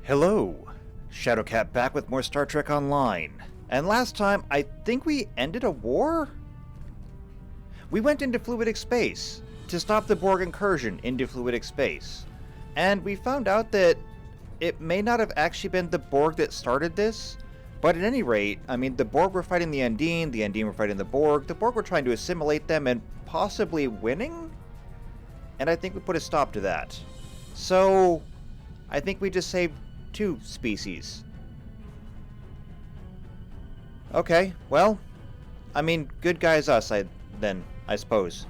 Hello! Shadowcat back with more Star Trek Online. And last time, I think we ended a war? We went into fluidic space to stop the Borg incursion into fluidic space. And we found out that it may not have actually been the Borg that started this, but at any rate, I mean, the Borg were fighting the Undine were fighting the Borg were trying to assimilate them and possibly winning? And I think we put a stop to that. So, I think we just saved two species. Okay, well, I mean, good guys us, I suppose.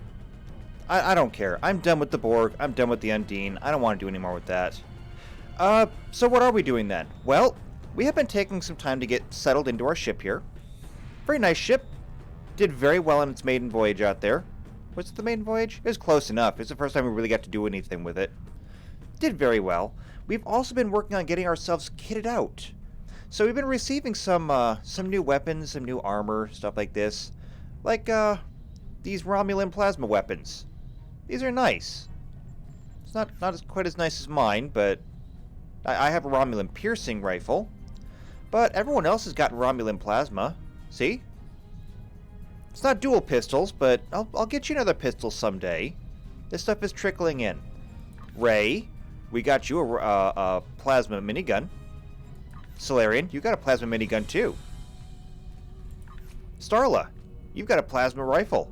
I don't care. I'm done with the Borg. I'm done with the Undine. I don't want to do any more with that. So what are we doing then? Well, we have been taking some time to get settled into our ship here. Very nice ship. Did very well on its maiden voyage out there. Was it the maiden voyage? It was close enough. It's the first time we really got to do anything with it. Did very well. We've also been working on getting ourselves kitted out. So we've been receiving some new weapons, some new armor, stuff like this. Like, these Romulan plasma weapons. These are nice. It's not quite as nice as mine, but I have a Romulan piercing rifle. But everyone else has got Romulan plasma. See? It's not dual pistols, but I'll get you another pistol someday. This stuff is trickling in. Ray, we got you a plasma minigun. Solarian, you got a plasma minigun too. Starla, you've got a plasma rifle.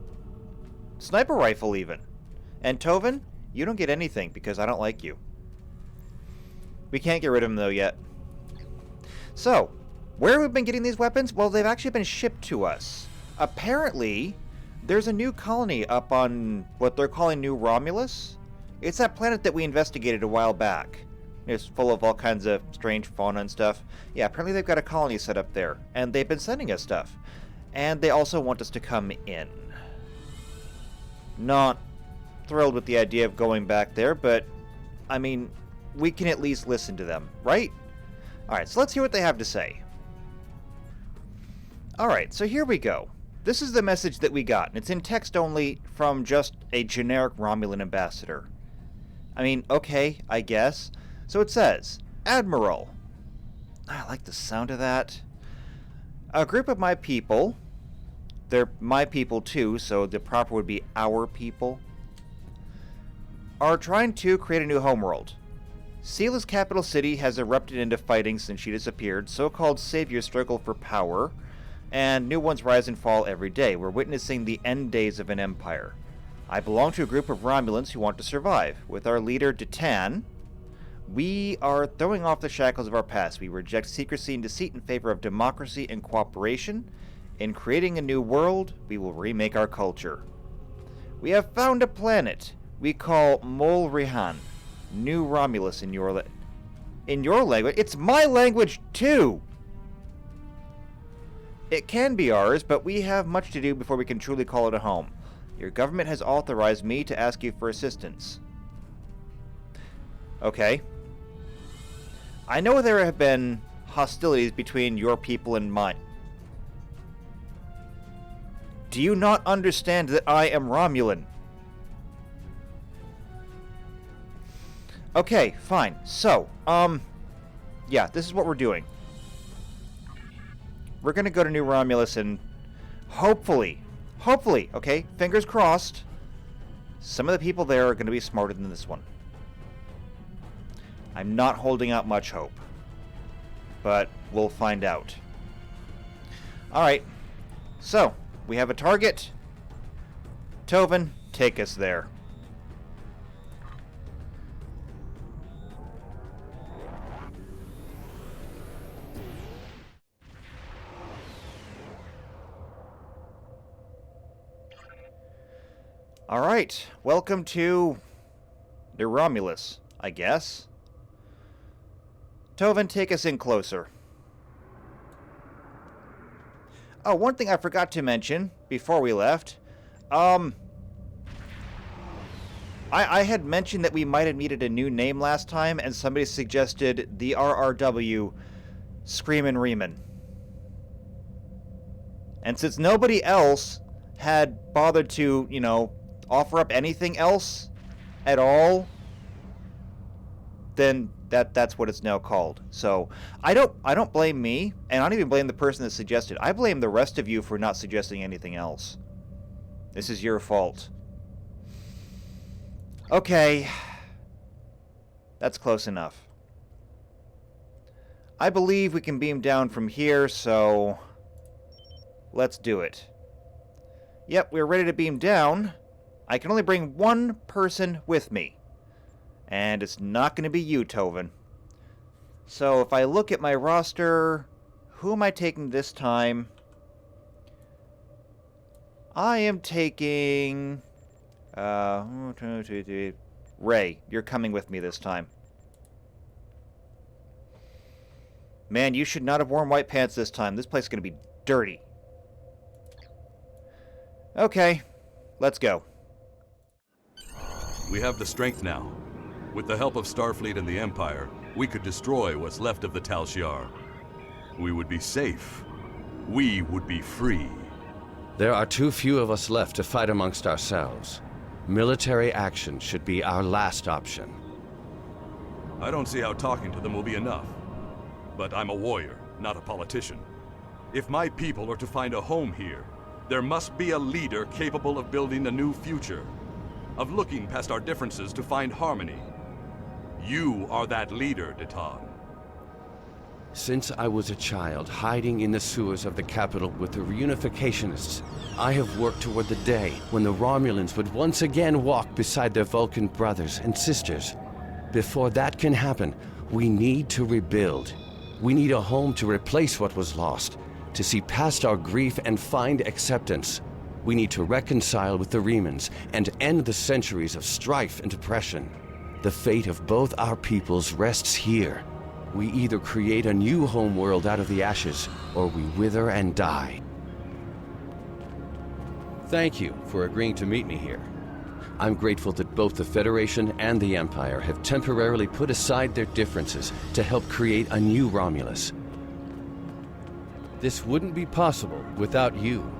Sniper rifle even. And Tovan, you don't get anything because I don't like you. We can't get rid of him though yet. So, where have we been getting these weapons? Well, they've actually been shipped to us. Apparently, there's a new colony up on what they're calling New Romulus. It's that planet that we investigated a while back. It's full of all kinds of strange fauna and stuff. Yeah, apparently they've got a colony set up there, and they've been sending us stuff. And they also want us to come in. Not thrilled with the idea of going back there, but, I mean, we can at least listen to them, right? Alright, so let's hear what they have to say. Alright, so here we go. This is the message that we got, and it's in text only from just a generic Romulan ambassador. I mean, okay, I guess. So it says, Admiral. I like the sound of that. A group of my people, they're my people too, so the proper would be our people, are trying to create a new homeworld. Seela's capital city has erupted into fighting since she disappeared, so-called saviors struggle for power, and new ones rise and fall every day. We're witnessing the end days of an empire. I belong to a group of Romulans who want to survive. With our leader, Detan, we are throwing off the shackles of our past. We reject secrecy and deceit in favor of democracy and cooperation. In creating a new world, we will remake our culture. We have found a planet we call Mol Rihan, New Romulus in your language. It's my language too! It can be ours, but we have much to do before we can truly call it a home. Your government has authorized me to ask you for assistance. Okay. I know there have been hostilities between your people and mine. Do you not understand that I am Romulan? Okay, fine. So, yeah, this is what we're doing. We're gonna go to New Romulus and hopefully, okay, fingers crossed, some of the people there are gonna be smarter than this one. I'm not holding out much hope, but we'll find out. Alright, so, we have a target. Tovan, take us there. Alright, welcome to New Romulus, I guess. Tovan, take us in closer. Oh, one thing I forgot to mention before we left. I had mentioned that we might have needed a new name last time, and somebody suggested the RRW Screamin' Reemin'. And since nobody else had bothered to, offer up anything else at all, then that's what it's now called. So I don't blame me, and I don't even blame the person that suggested. I blame the rest of you for not suggesting anything else. This is your fault. Okay. That's close enough. I believe we can beam down from here, so let's do it. Yep, we're ready to beam down. I can only bring one person with me. And it's not going to be you, Tovin. So if I look at my roster, who am I taking this time? I am taking... Ray, you're coming with me this time. Man, you should not have worn white pants this time. This place is going to be dirty. Okay, let's go. We have the strength now. With the help of Starfleet and the Empire, we could destroy what's left of the Tal Shiar. We would be safe. We would be free. There are too few of us left to fight amongst ourselves. Military action should be our last option. I don't see how talking to them will be enough. But I'm a warrior, not a politician. If my people are to find a home here, there must be a leader capable of building a new future, of looking past our differences to find harmony. You are that leader, Detan. Since I was a child hiding in the sewers of the capital with the reunificationists, I have worked toward the day when the Romulans would once again walk beside their Vulcan brothers and sisters. Before that can happen, we need to rebuild. We need a home to replace what was lost, to see past our grief and find acceptance. We need to reconcile with the Remans and end the centuries of strife and oppression. The fate of both our peoples rests here. We either create a new homeworld out of the ashes, or we wither and die. Thank you for agreeing to meet me here. I'm grateful that both the Federation and the Empire have temporarily put aside their differences to help create a new Romulus. This wouldn't be possible without you.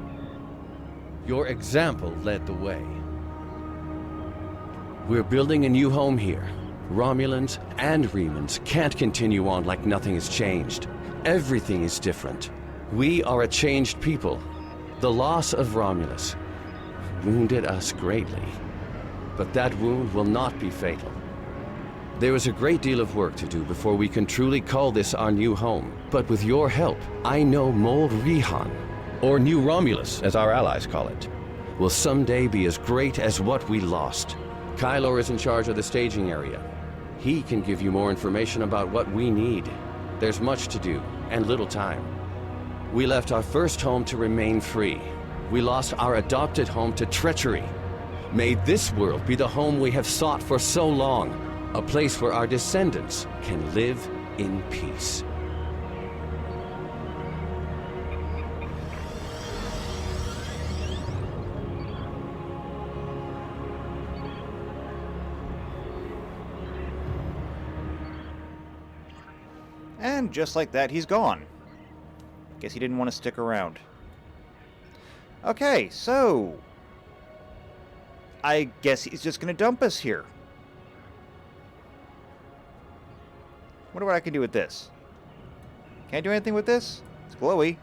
Your example led the way. We're building a new home here. Romulans and Remans can't continue on like nothing has changed. Everything is different. We are a changed people. The loss of Romulus wounded us greatly. But that wound will not be fatal. There is a great deal of work to do before we can truly call this our new home. But with your help, I know Mol Rihan, or New Romulus, as our allies call it, will someday be as great as what we lost. Kylor is in charge of the staging area. He can give you more information about what we need. There's much to do, and little time. We left our first home to remain free. We lost our adopted home to treachery. May this world be the home we have sought for so long, a place where our descendants can live in peace. And just like that, he's gone. Guess he didn't want to stick around. Okay, so I guess he's just going to dump us here. Wonder what I can do with this. Can I do anything with this? It's glowy.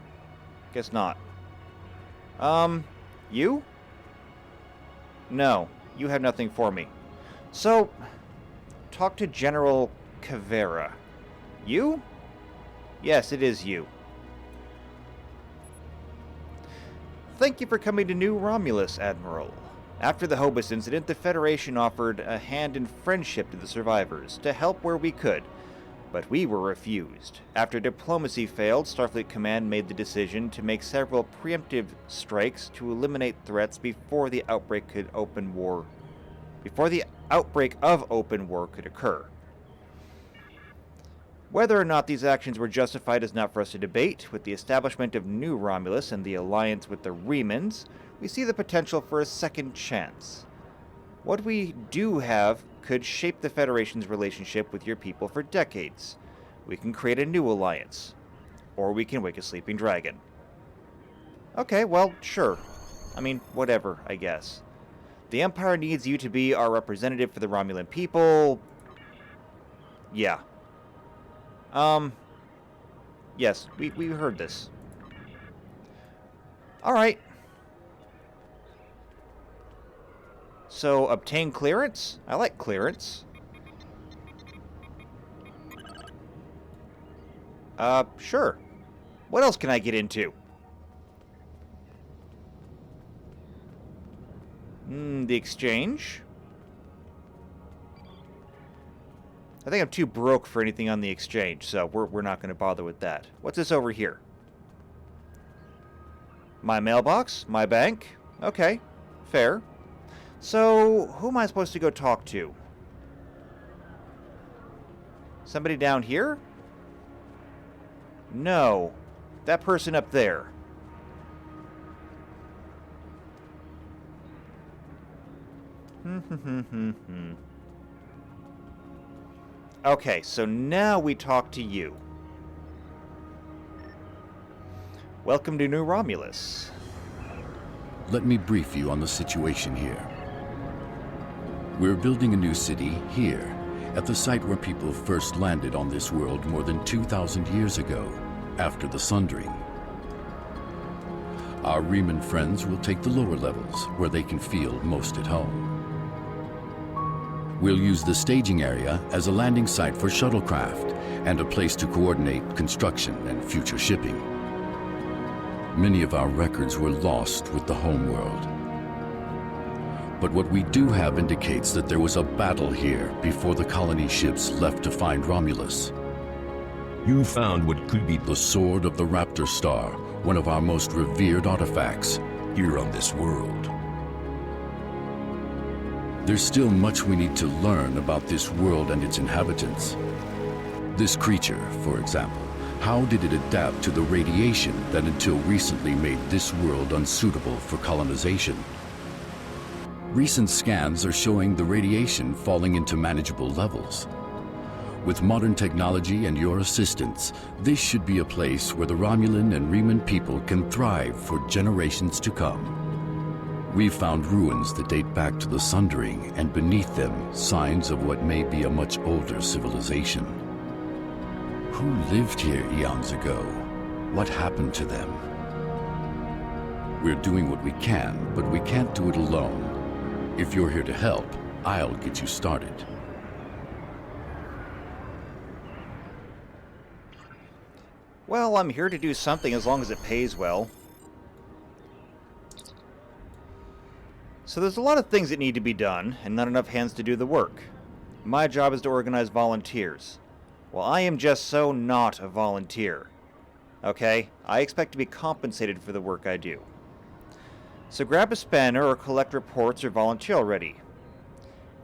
Guess not. You? No, you have nothing for me. So, talk to General Caveira. You? Yes, it is you. Thank you for coming to New Romulus, Admiral. After the Hobus incident, the Federation offered a hand in friendship to the survivors, to help where we could, but we were refused. After diplomacy failed, Starfleet Command made the decision to make several preemptive strikes to eliminate threats before the outbreak of open war could occur. Whether or not these actions were justified is not for us to debate. With the establishment of New Romulus and the alliance with the Remans, we see the potential for a second chance. What we do have could shape the Federation's relationship with your people for decades. We can create a new alliance. Or we can wake a sleeping dragon. Okay, well, sure. I mean, whatever, I guess. The Empire needs you to be our representative for the Romulan people. Yeah. Yes, we heard this. Alright. So, obtain clearance? I like clearance. Sure. What else can I get into? The exchange? I think I'm too broke for anything on the exchange, so we're not going to bother with that. What's this over here? My mailbox? My bank? Okay. Fair. So, who am I supposed to go talk to? Somebody down here? No. That person up there. Okay, so now we talk to you. Welcome to New Romulus. Let me brief you on the situation here. We're building a new city here, at the site where people first landed on this world more than 2,000 years ago, after the Sundering. Our Riemann friends will take the lower levels, where they can feel most at home. We'll use the staging area as a landing site for shuttlecraft and a place to coordinate construction and future shipping. Many of our records were lost with the homeworld. But what we do have indicates that there was a battle here before the colony ships left to find Romulus. You found what could be The Sword of the Raptor Star, one of our most revered artifacts. here on this world. There's still much we need to learn about this world and its inhabitants. This creature, for example, how did it adapt to the radiation that until recently made this world unsuitable for colonization? Recent scans are showing the radiation falling into manageable levels. With modern technology and your assistance, this should be a place where the Romulan and Riemann people can thrive for generations to come. We've found ruins that date back to the Sundering, and beneath them, signs of what may be a much older civilization. Who lived here eons ago? What happened to them? We're doing what we can, but we can't do it alone. If you're here to help, I'll get you started. Well, I'm here to do something as long as it pays well. So there's a lot of things that need to be done, and not enough hands to do the work. My job is to organize volunteers. Well, I am just so not a volunteer. Okay? I expect to be compensated for the work I do. So grab a spanner or collect reports or volunteer already.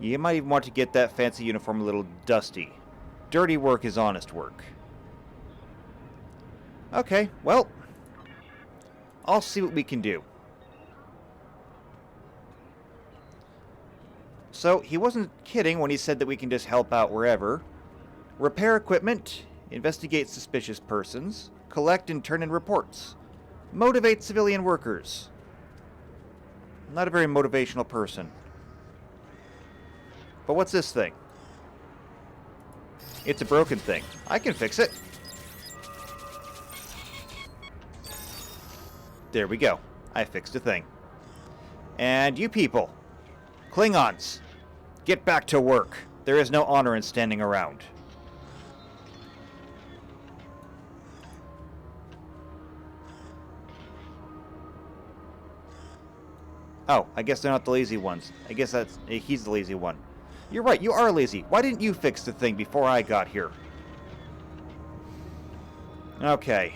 You might even want to get that fancy uniform a little dusty. Dirty work is honest work. Okay, well, I'll see what we can do. So, he wasn't kidding when he said that we can just help out wherever. Repair equipment, investigate suspicious persons, collect and turn in reports, motivate civilian workers. Not a very motivational person. But what's this thing? It's a broken thing. I can fix it. There we go. I fixed a thing. And you people, Klingons, get back to work. There is no honor in standing around. Oh, I guess they're not the lazy ones. I guess he's the lazy one. You're right, you are lazy. Why didn't you fix the thing before I got here? Okay.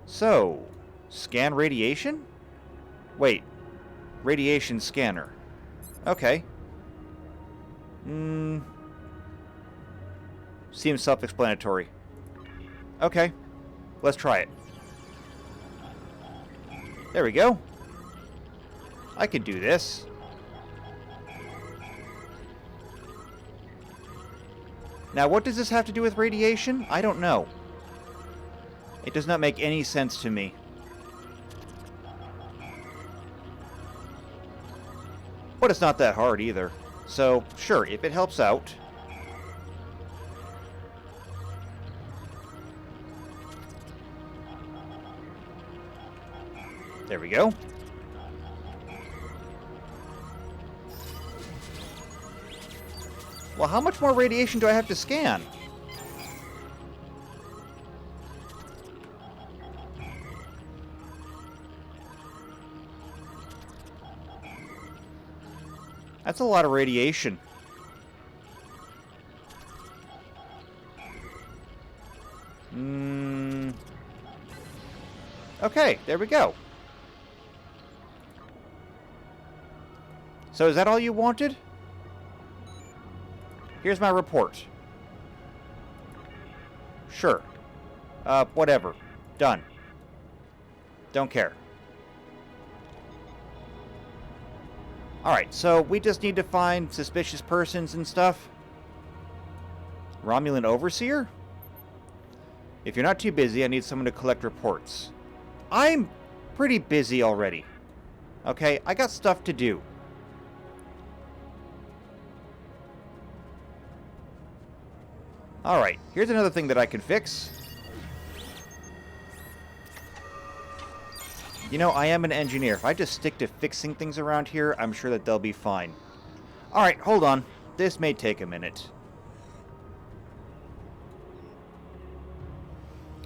So, scan radiation? Wait, radiation scanner. Okay. Seems self-explanatory. Okay, let's try it. There we go. I can do this. Now, what does this have to do with radiation? I don't know. It does not make any sense to me. But it's not that hard either. So, sure, if it helps out. There we go. Well, how much more radiation do I have to scan? That's a lot of radiation. Okay, there we go. So is that all you wanted? Here's my report. Sure. Whatever. Done. Don't care. Alright, so we just need to find suspicious persons and stuff. Romulan Overseer? If you're not too busy, I need someone to collect reports. I'm pretty busy already. Okay, I got stuff to do. Alright, here's another thing that I can fix. You know, I am an engineer. If I just stick to fixing things around here, I'm sure that they'll be fine. Alright, hold on. This may take a minute.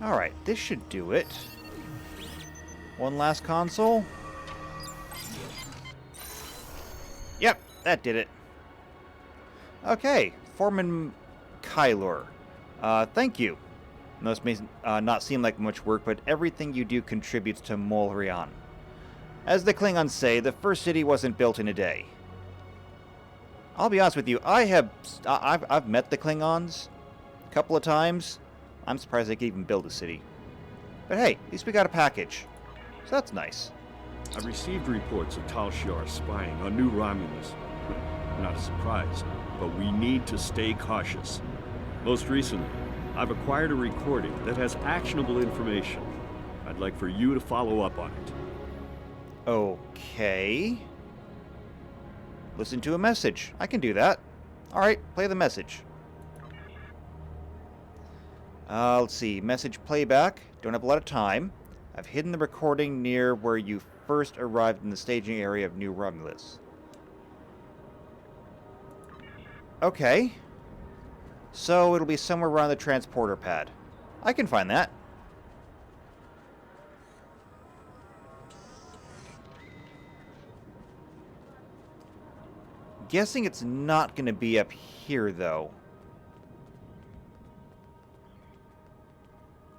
Alright, this should do it. One last console. Yep, that did it. Okay, Foreman Kylor. Thank you. This may not seem like much work, but everything you do contributes to Molrian. As the Klingons say, the first city wasn't built in a day. I'll be honest with you, I've met the Klingons a couple of times. I'm surprised they could even build a city. But hey, at least we got a package. So that's nice. I've received reports of Tal Shiar spying on new Romulans. Not a surprise, but we need to stay cautious. Most recently, I've acquired a recording that has actionable information. I'd like for you to follow up on it. Okay. Listen to a message. I can do that. Alright, play the message. Let's see. Message playback. Don't have a lot of time. I've hidden the recording near where you first arrived in the staging area of New Romulus. Okay. So it'll be somewhere around the transporter pad. I can find that. Guessing it's not going to be up here, though.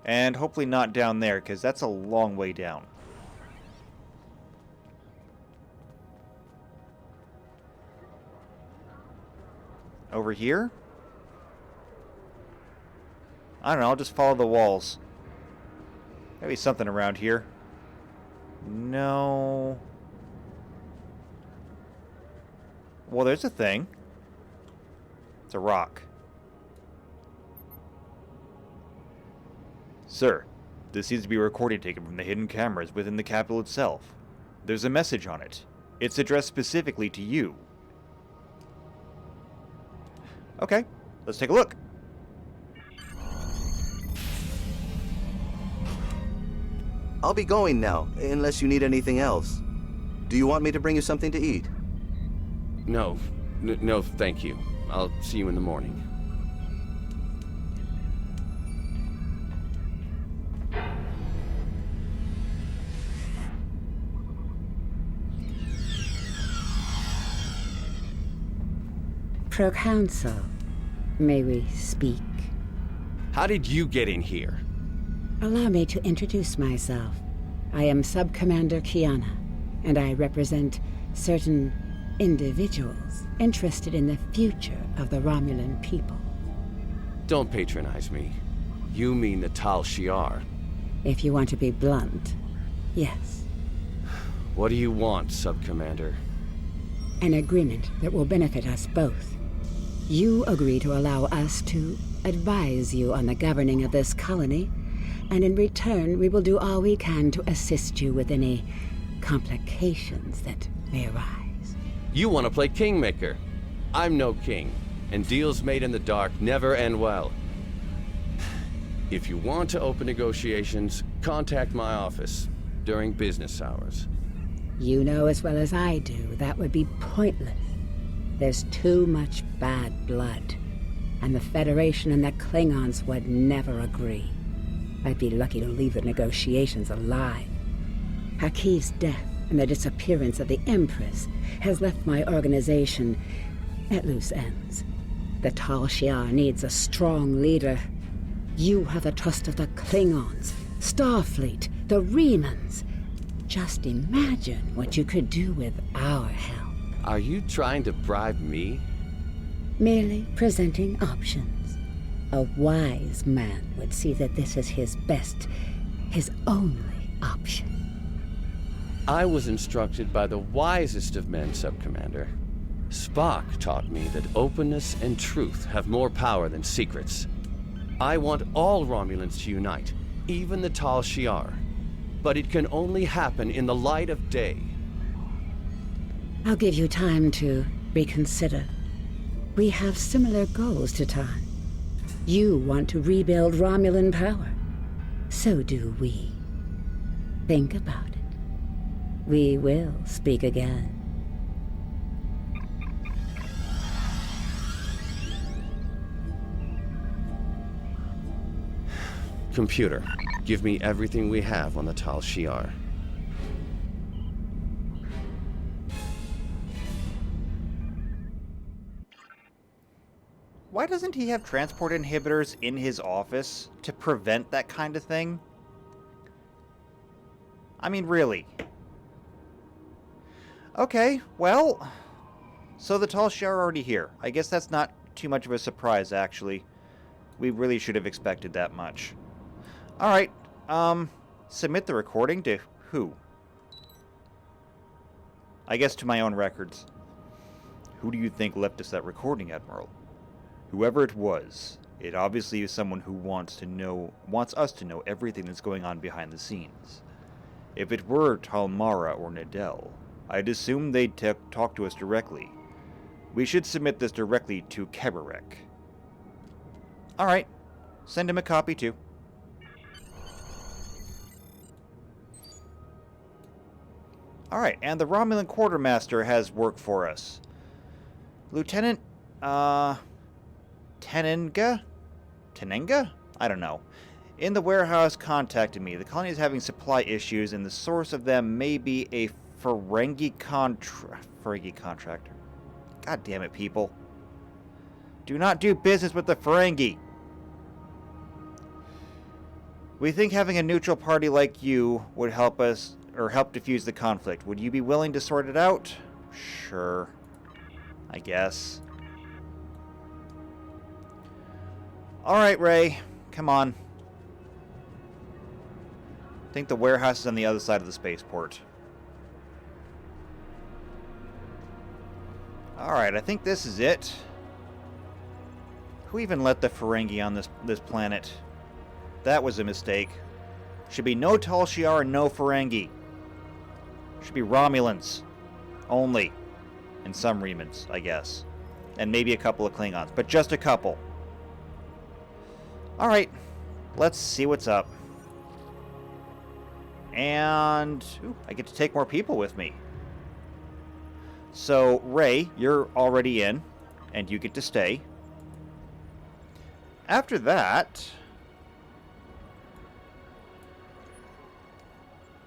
And hopefully not down there, because that's a long way down. Over here? I don't know, I'll just follow the walls. Maybe something around here. No. Well, there's a thing. It's a rock. Sir, this seems to be a recording taken from the hidden cameras within the capital itself. There's a message on it. It's addressed specifically to you. Okay, let's take a look. I'll be going now, unless you need anything else. Do you want me to bring you something to eat? No, no, thank you. I'll see you in the morning. Proconsul, may we speak? How did you get in here? Allow me to introduce myself. I am Sub-Commander Kiana, and I represent certain individuals interested in the future of the Romulan people. Don't patronize me. You mean the Tal Shiar. If you want to be blunt, yes. What do you want, Sub-Commander? An agreement that will benefit us both. You agree to allow us to advise you on the governing of this colony, and in return we will do all we can to assist you with any complications that may arise. You want to play Kingmaker? I'm no king, and deals made in the dark never end well. If you want to open negotiations, contact my office during business hours. You know as well as I do that would be pointless. There's too much bad blood, and the Federation and the Klingons would never agree. I'd be lucky to leave the negotiations alive. Hakiv's death and the disappearance of the Empress has left my organization at loose ends. The Tal Shiar needs a strong leader. You have the trust of the Klingons, Starfleet, the Remans. Just imagine what you could do with our help. Are you trying to bribe me? Merely presenting options. A wise man would see that this is his best, his only option. I was instructed by the wisest of men, Subcommander. Spock taught me that openness and truth have more power than secrets. I want all Romulans to unite, even the Tal Shiar. But it can only happen in the light of day. I'll give you time to reconsider. We have similar goals to Tan. You want to rebuild Romulan power. So do we. Think about it. We will speak again. Computer, give me everything we have on the Tal Shiar. Why doesn't he have transport inhibitors in his office to prevent that kind of thing? I mean, really. Okay, well, so the Tal Shiar are already here. I guess that's not too much of a surprise, actually. We really should have expected that much. Alright, submit the recording to who? I guess to my own records. Who do you think left us that recording, Admiral? Whoever it was, it obviously is someone who wants us to know everything that's going on behind the scenes. If it were Talmara or Nadell, I'd assume they'd talk to us directly. We should submit this directly to Keberek. Alright, send him a copy too. Alright, and the Romulan Quartermaster has work for us. Lieutenant, Tenenga? I don't know. In the warehouse contacted me. The colony is having supply issues, and the source of them may be a Ferengi contractor. God damn it, people. Do not do business with the Ferengi. We think having a neutral party like you would help us, or help diffuse the conflict. Would you be willing to sort it out? Sure. I guess. Alright, Ray. Come on. I think the warehouse is on the other side of the spaceport. Alright, I think this is it. Who even let the Ferengi on this planet? That was a mistake. Should be no Tal Shiar and no Ferengi. Should be Romulans. Only. And some Remans, I guess. And maybe a couple of Klingons, but just a couple. Alright, let's see what's up. And ooh, I get to take more people with me. So, Ray, you're already in, and you get to stay. After that,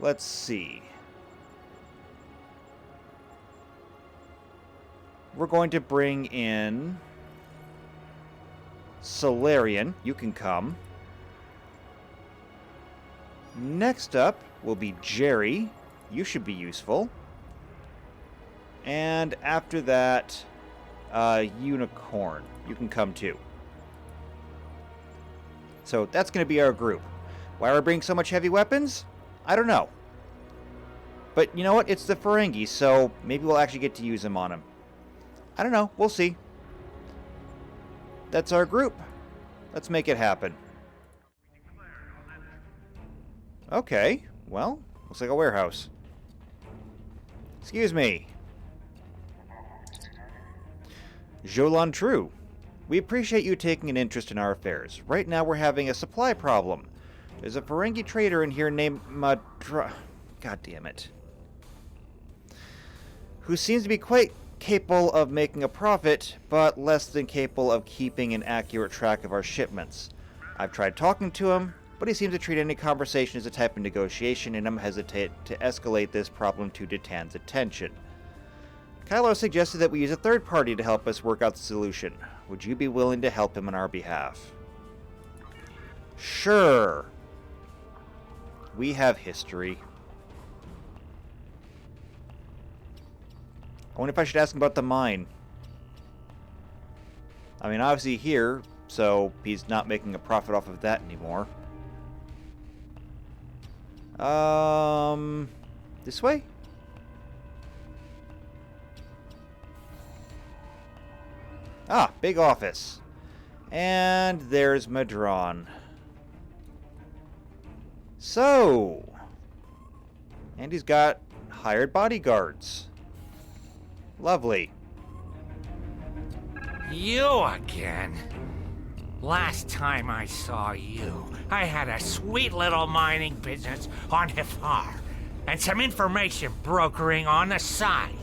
let's see. We're going to bring in Solarian. You can come. Next up will be Jerry. You should be useful. And after that, Unicorn. You can come too. So that's going to be our group. Why are we bringing so much heavy weapons? I don't know. But you know what? It's the Ferengi, so maybe we'll actually get to use them on them. I don't know. We'll see. That's our group. Let's make it happen. Okay. Well, looks like a warehouse. Excuse me. Jolan True. We appreciate you taking an interest in our affairs. Right now we're having a supply problem. There's a Ferengi trader in here named God damn it. Who seems to be quite capable of making a profit, but less than capable of keeping an accurate track of our shipments. I've tried talking to him, but he seems to treat any conversation as a type of negotiation, and I'm hesitant to escalate this problem to Detan's attention. Kylo suggested that we use a third party to help us work out the solution. Would you be willing to help him on our behalf? Sure. We have history. I wonder if I should ask him about the mine. I mean, obviously here, so he's not making a profit off of that anymore. This way? Ah, big office. And there's Madron. So, and he's got hired bodyguards. Lovely. You again? Last time I saw you, I had a sweet little mining business on Hifar, and some information brokering on the side.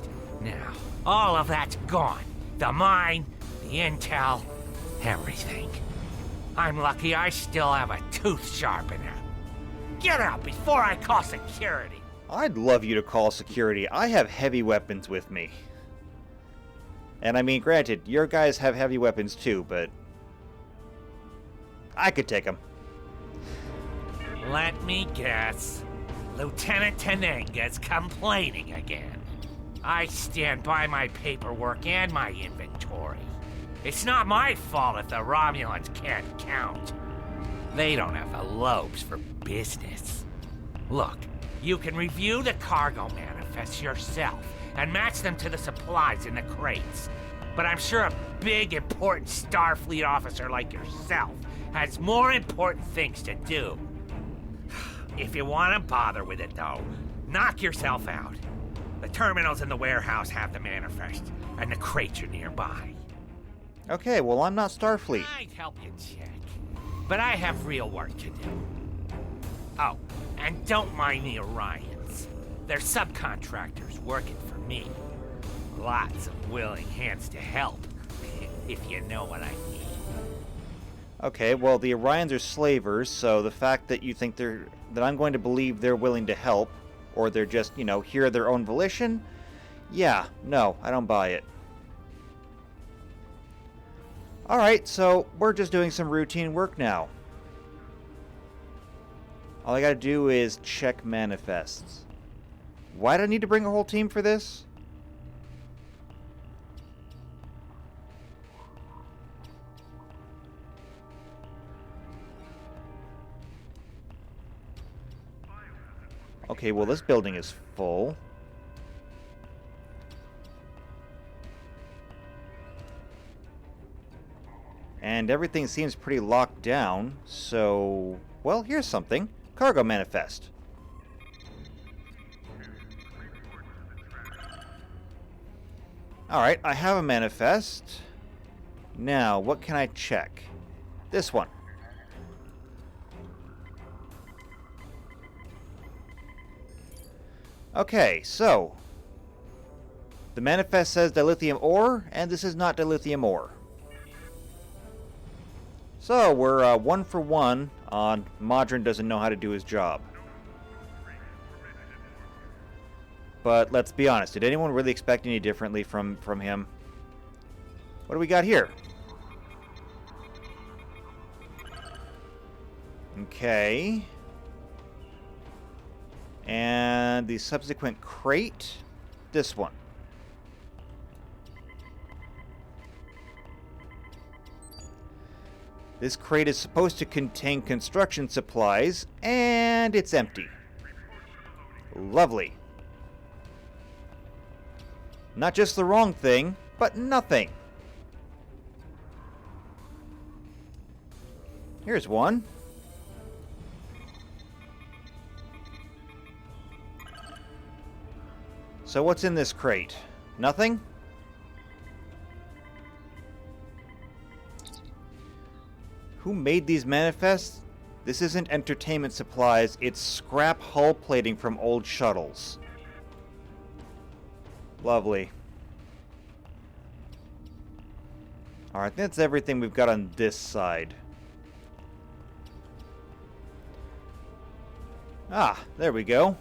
Now, all of that's gone. The mine, the intel, everything. I'm lucky I still have a tooth sharpener. Get out before I call security. I'd love you to call security. I have heavy weapons with me. And I mean, granted, your guys have heavy weapons too, but I could take them. Let me guess. Lieutenant Tenenga's complaining again. I stand by my paperwork and my inventory. It's not my fault if the Romulans can't count. They don't have the lobes for business. Look, you can review the cargo manifests yourself and match them to the supplies in the crates. But I'm sure a big, important Starfleet officer like yourself has more important things to do. If you want to bother with it, though, knock yourself out. The terminals in the warehouse have the manifest, and the crates are nearby. Okay, well, I'm not Starfleet. I'd help you check, but I have real work to do. Oh, and don't mind the Orions. They're subcontractors working for me. Lots of willing hands to help, if you know what I mean. Okay, well, the Orions are slavers, so the fact that you think that I'm going to believe they're willing to help, or they're just, here of their own volition, yeah, no, I don't buy it. Alright, so we're just doing some routine work now. All I gotta do is check manifests. Why do I need to bring a whole team for this? Okay, well, this building is full. And everything seems pretty locked down, so... Well, here's something. Cargo manifest. Alright, I have a manifest. Now, what can I check? This one. Okay, so... The manifest says dilithium ore, and this is not dilithium ore. So, we're 1 for 1 on Modron doesn't know how to do his job. But let's be honest, did anyone really expect any differently from him? What do we got here? Okay. And the subsequent crate, this one. This crate is supposed to contain construction supplies, and it's empty. Lovely. Not just the wrong thing, but nothing. Here's one. So what's in this crate? Nothing? Who made these manifests? This isn't entertainment supplies, it's scrap hull plating from old shuttles. Lovely. Alright, that's everything we've got on this side. Ah, there we go.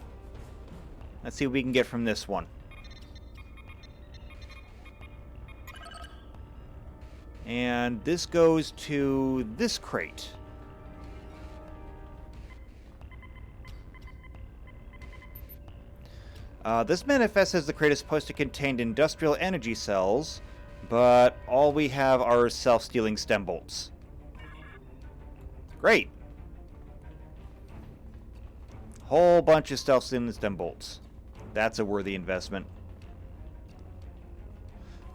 Let's see what we can get from this one. And this goes to this crate. This manifest says the crate is supposed to contain industrial energy cells, but all we have are self-stealing stem bolts. Great. Whole bunch of self-stealing stem bolts. That's a worthy investment.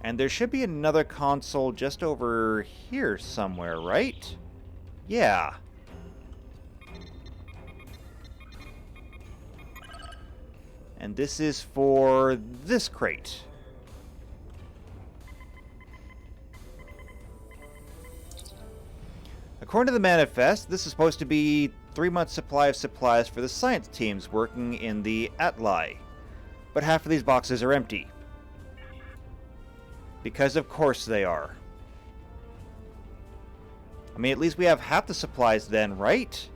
And there should be another console just over here somewhere, right? Yeah. And this is for this crate. According to the manifest, this is supposed to be 3 months' supply of supplies for the science teams working in the Atli. But half of these boxes are empty. Because of course they are. I mean, at least we have half the supplies then, right?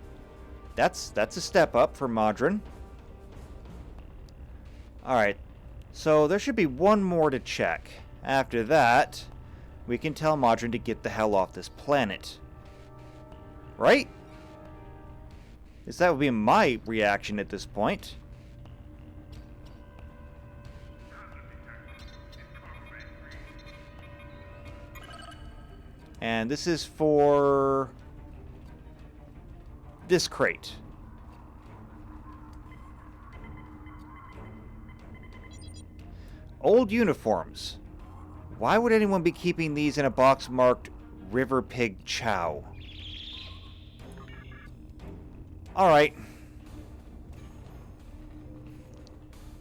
That's a step up for Modron. Alright, so there should be one more to check. After that, we can tell Modron to get the hell off this planet. Right? At least that would be my reaction at this point. And this is for this crate. Old uniforms. Why would anyone be keeping these in a box marked River Pig Chow? Alright.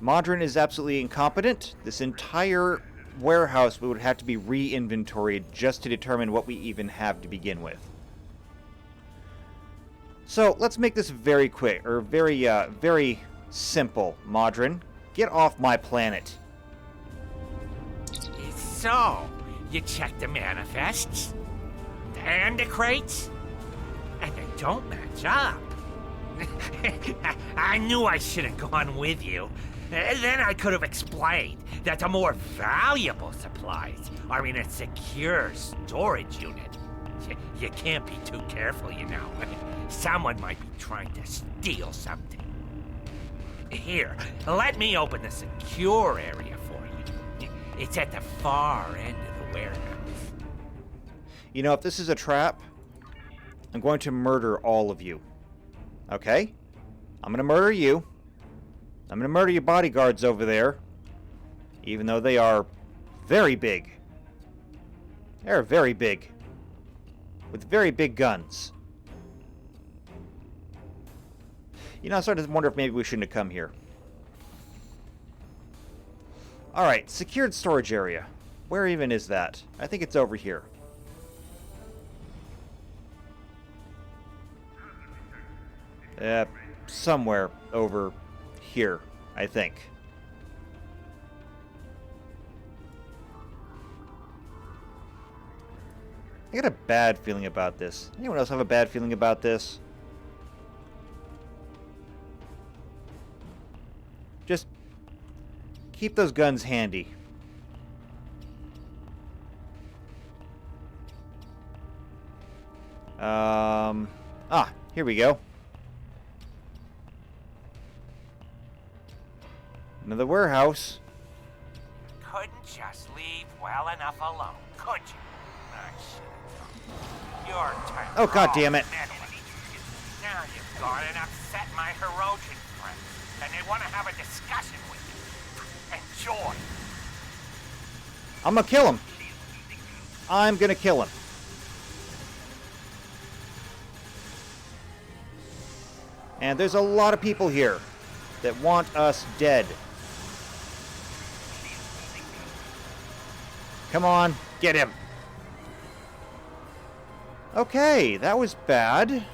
Modron is absolutely incompetent. This entire warehouse would have to be re-inventoried just to determine what we even have to begin with. So, let's make this very quick, or very simple, Modron. Get off my planet. So, you checked the manifests? And the crates? And they don't match up. I knew I should have gone with you. Then I could have explained that the more valuable supplies are in a secure storage unit. You can't be too careful, you know. Someone might be trying to steal something. Here, let me open the secure area for you. It's at the far end of the warehouse. You know, if this is a trap, I'm going to murder all of you. Okay? I'm going to murder you. I'm going to murder your bodyguards over there. Even though they are very big. They're very big. With very big guns. You know, I'm starting to wonder if maybe we shouldn't have come here. Alright, secured storage area. Where even is that? I think it's over here. Somewhere over here, I think. I got a bad feeling about this. Anyone else have a bad feeling about this? Just keep those guns handy. Here we go. Another warehouse. Couldn't just leave well enough alone, could you? I should have. Your turn. Oh, God damn it. Now you've gone and upset my Herodian friends, and they want to have a discussion with you. Enjoy. I'm gonna kill him. I'm gonna kill him. And there's a lot of people here that want us dead. Come on, get him. Okay, that was bad.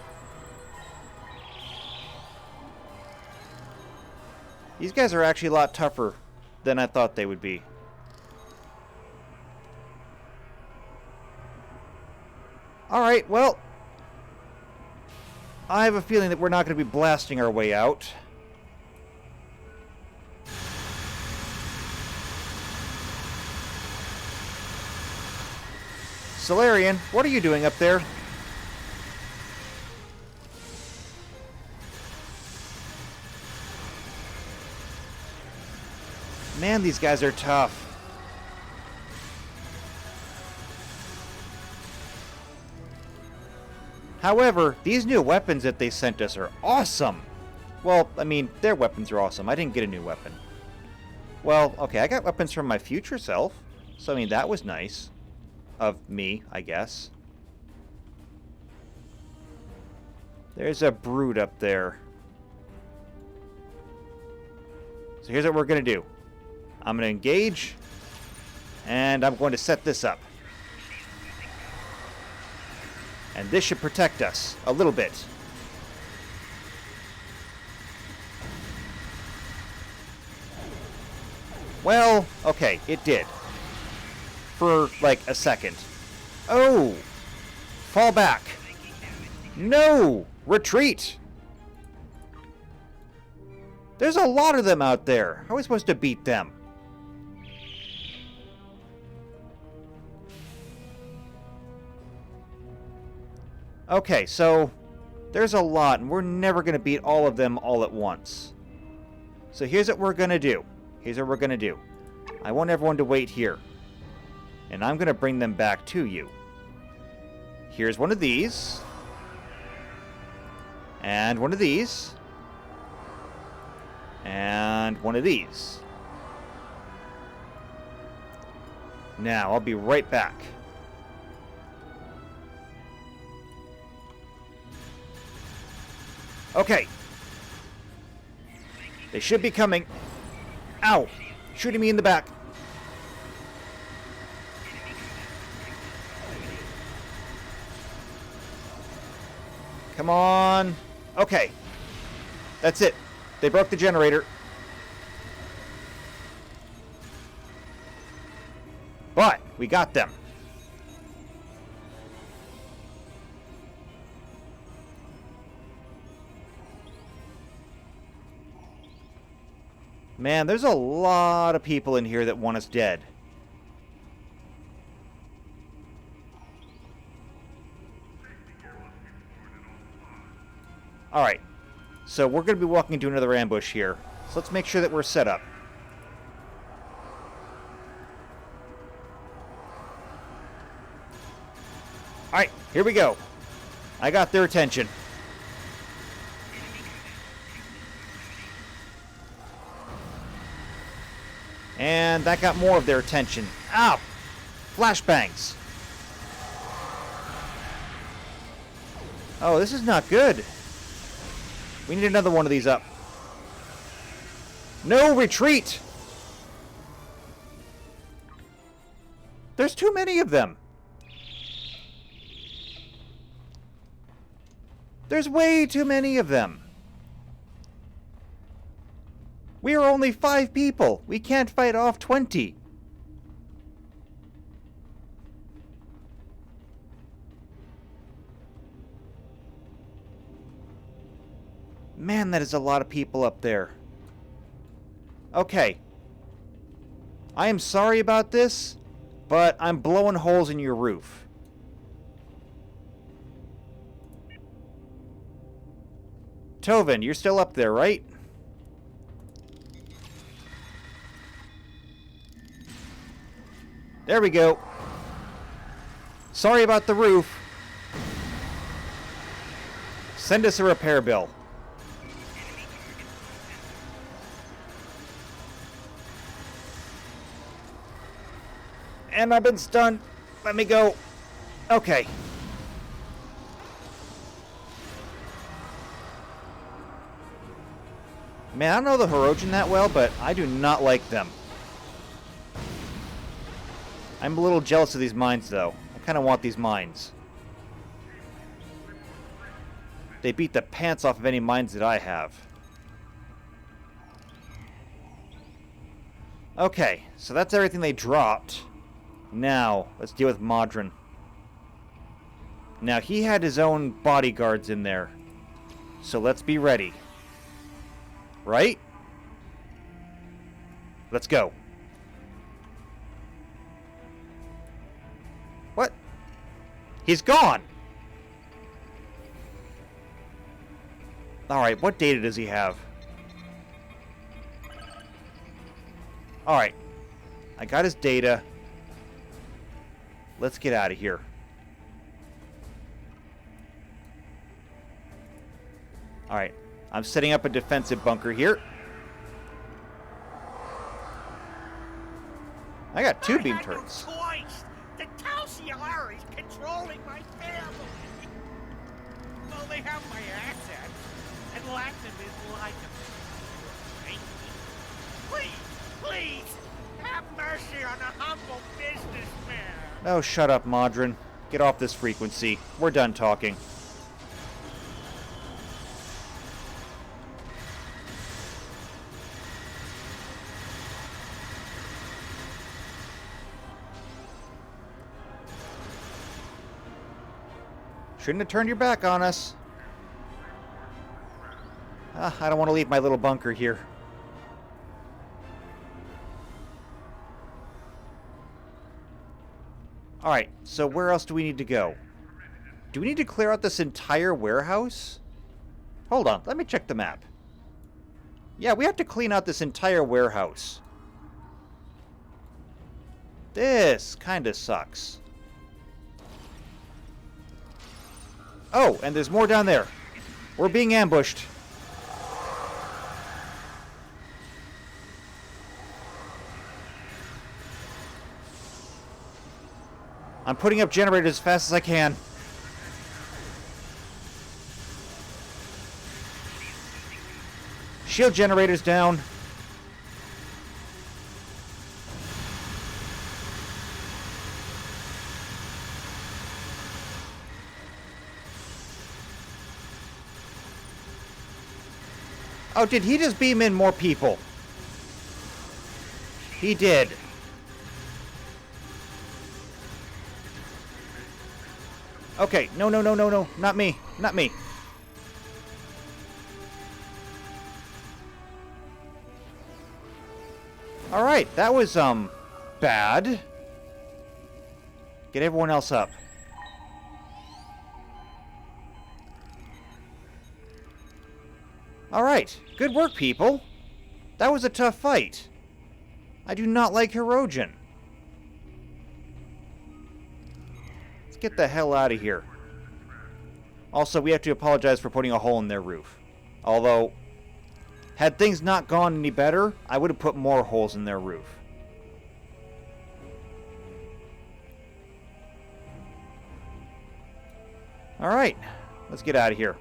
These guys are actually a lot tougher than I thought they would be. Alright, well, I have a feeling that we're not going to be blasting our way out. Solarian, what are you doing up there? Man, these guys are tough. However, these new weapons that they sent us are awesome. Well, I mean, their weapons are awesome. I didn't get a new weapon. Well, okay, I got weapons from my future self. So, I mean, that was nice. Of me, I guess. There's a brood up there. So here's what we're going to do. I'm going to engage. And I'm going to set this up. And this should protect us a little bit. Well, okay, it did. For, like, a second. Oh! Fall back. No! Retreat! There's a lot of them out there. How are we supposed to beat them? Okay, so there's a lot, and we're never going to beat all of them all at once. So here's what we're going to do. Here's what we're going to do. I want everyone to wait here. And I'm going to bring them back to you. Here's one of these. And one of these. And one of these. Now, I'll be right back. Okay. They should be coming. Ow! Shooting me in the back. Come on. Okay. That's it. They broke the generator. But we got them. Man, there's a lot of people in here that want us dead. Alright, so we're going to be walking into another ambush here. So let's make sure that we're set up. Alright, here we go. I got their attention. And that got more of their attention. Ow! Flashbangs. Oh, this is not good. We need another one of these up. No, retreat! There's too many of them. There's way too many of them. We are only 5 people. We can't fight off 20. Man, that is a lot of people up there. Okay. I am sorry about this, but I'm blowing holes in your roof. Tovin, you're still up there, right? There we go. Sorry about the roof. Send us a repair bill. And I've been stunned. Let me go. Okay. Man, I don't know the Hirogen that well, but I do not like them. I'm a little jealous of these mines, though. I kind of want these mines. They beat the pants off of any mines that I have. Okay, so that's everything they dropped. Now, let's deal with Modron. Now, he had his own bodyguards in there. So let's be ready. Right? Let's go. What? He's gone! Alright, what data does he have? Alright. I got his data. Let's get out of here. Alright. I'm setting up a defensive bunker here. I got two beam turrets. No choice. The Talsiar is controlling my family. Well, they have my assets, and lots of it like them. Please, please, have mercy on a humble businessman. Oh, shut up, Modron. Get off this frequency. We're done talking. Shouldn't have turned your back on us. I don't want to leave my little bunker here. Alright, so where else do we need to go? Do we need to clear out this entire warehouse? Hold on, let me check the map. Yeah, we have to clean out this entire warehouse. This kinda sucks. Oh, and there's more down there. We're being ambushed. I'm putting up generators as fast as I can. Shield generators down. Oh, did he just beam in more people? He did. Okay, no, not me, not me. Alright, that was, bad. Get everyone else up. Alright, good work, people. That was a tough fight. I do not like Hirogen. Let's get the hell out of here. Also, we have to apologize for putting a hole in their roof. Although, had things not gone any better, I would have put more holes in their roof. Alright, let's get out of here.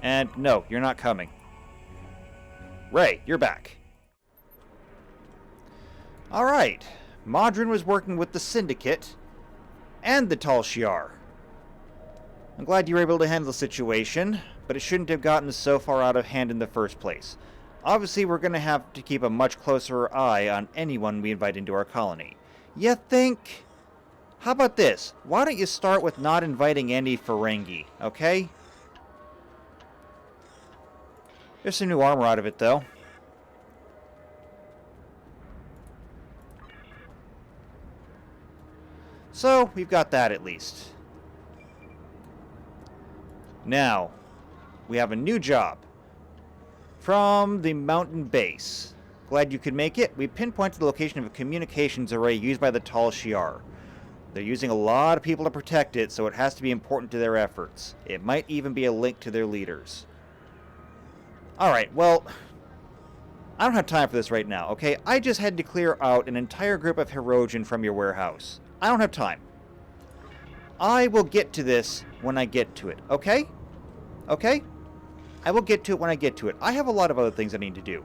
And no, you're not coming. Ray, you're back. Alright, Modron was working with the Syndicate and the Tal Shiar. I'm glad you were able to handle the situation, but it shouldn't have gotten so far out of hand in the first place. Obviously, we're going to have to keep a much closer eye on anyone we invite into our colony. You think? How about this? Why don't you start with not inviting any Ferengi, okay? There's some new armor out of it, though. So, we've got that at least. Now, we have a new job. From the mountain base. Glad you could make it. We pinpointed the location of a communications array used by the Tal Shiar. They're using a lot of people to protect it, so it has to be important to their efforts. It might even be a link to their leaders. Alright, well, I don't have time for this right now, okay? I just had to clear out an entire group of Hirogen from your warehouse. I don't have time. I will get to this when I get to it, okay? Okay? I will get to it when I get to it. I have a lot of other things I need to do.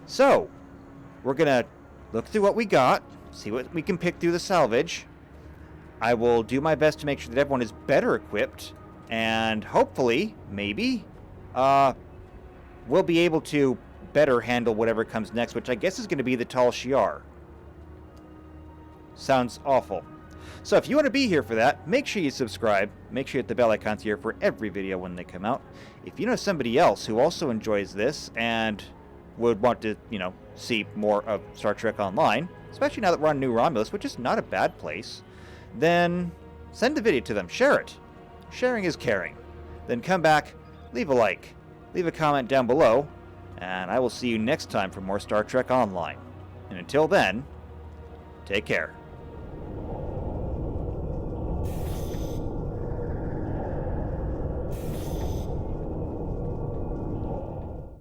So, we're gonna look through what we got, see what we can pick through the salvage. I will do my best to make sure that everyone is better equipped, and hopefully, maybe, we'll be able to better handle whatever comes next, which I guess is going to be the Tal Shiar. Sounds awful. So if you want to be here for that, make sure you subscribe. Make sure you hit the bell icons here for every video when they come out. If you know somebody else who also enjoys this and would want to, see more of Star Trek Online, especially now that we're on New Romulus, which is not a bad place, then send the video to them. Share it. Sharing is caring. Then come back, leave a like, leave a comment down below, and I will see you next time for more Star Trek Online. And until then, take care.